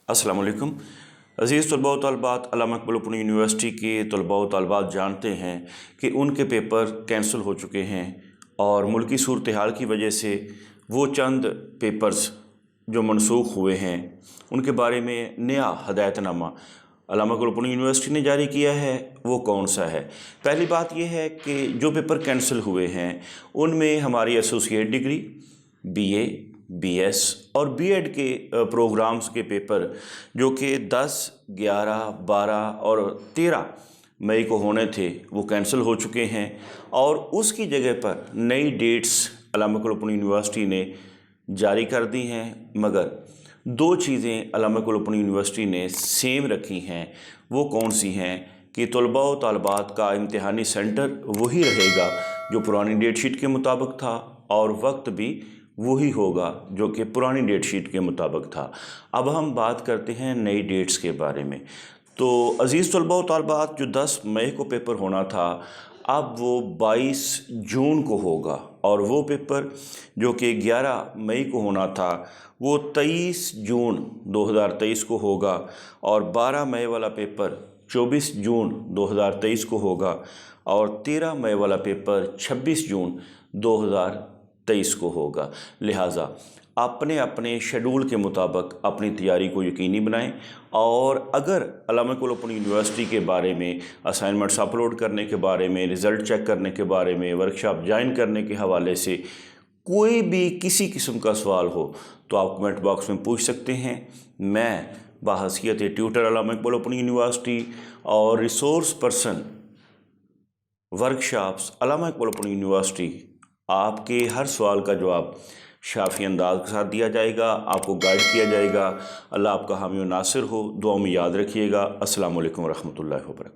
अस्सलाम वालेकुम। अज़ीज़ तलबा व तलबात, अल्लामा इक़बाल ओपन यूनिवर्सिटी के तलबा व तलबात जानते हैं कि उनके पेपर कैंसिल हो चुके हैं और मुल्की सूरत हाल की वजह से वो चंद पेपर्स जो मनसूख हुए हैं उनके बारे में नया हदायतनामा अल्लामा इक़बाल ओपन यूनिवर्सिटी ने जारी किया है। वो कौन सा है? पहली बात यह है कि जो पेपर कैंसिल हुए हैं उनमें हमारी एसोसिएट डिग्री, बीए, बीएस और बीएड के प्रोग्राम्स के पेपर जो कि 10, 11, 12 और 13 मई को होने थे वो कैंसिल हो चुके हैं और उसकी जगह पर नई डेट्स अल्लामा इक़बाल ओपन यूनिवर्सिटी ने जारी कर दी हैं। मगर दो चीज़ें अल्लामा इक़बाल ओपन यूनिवर्सिटी ने सेम रखी हैं। वो कौन सी हैं कि तलबा व तालबात का इम्तिहानी सेंटर वही रहेगा जो पुरानी डेट शीट के मुताबिक था और वक्त भी वही होगा जो कि पुरानी डेट शीट के मुताबिक था। अब हम बात करते हैं नई डेट्स के बारे में। तो अज़ीज़ तलबा व तालबात, जो 10 मई को पेपर होना था अब वो 22 जून को होगा और वो पेपर जो कि 11 मई को होना था वो 23 जून 2023 को होगा और 12 मई वाला पेपर 24 जून 2023 को होगा और 13 मई वाला पेपर 26 जून 2023 को होगा। लिहाजा अपने अपने शेड्यूल के मुताबिक अपनी तैयारी को यकीनी बनाएं और अगर अल्लामा इक़बाल ओपन यूनिवर्सिटी के बारे में, असाइनमेंट्स अपलोड करने के बारे में, रिज़ल्ट चेक करने के बारे में, वर्कशॉप ज्वाइन करने के हवाले से कोई भी किसी किस्म का सवाल हो तो आप कमेंट बॉक्स में पूछ सकते हैं। मैं बाहसियत ट्यूटर अल्लामा इक़बाल ओपन यूनिवर्सिटी और रिसोर्स पर्सन वर्कशॉप्स अल्लामा इक़बाल ओपन यूनिवर्सिटी आपके हर सवाल का जवाब शाफ़ी अंदाज के साथ दिया जाएगा, आपको गाइड किया जाएगा। अल्लाह आपका हामी व नासिर हो। दुआ में याद रखिएगा। अस्सलामु अलैकुम व रहमतुल्लाहि व बरकातहू।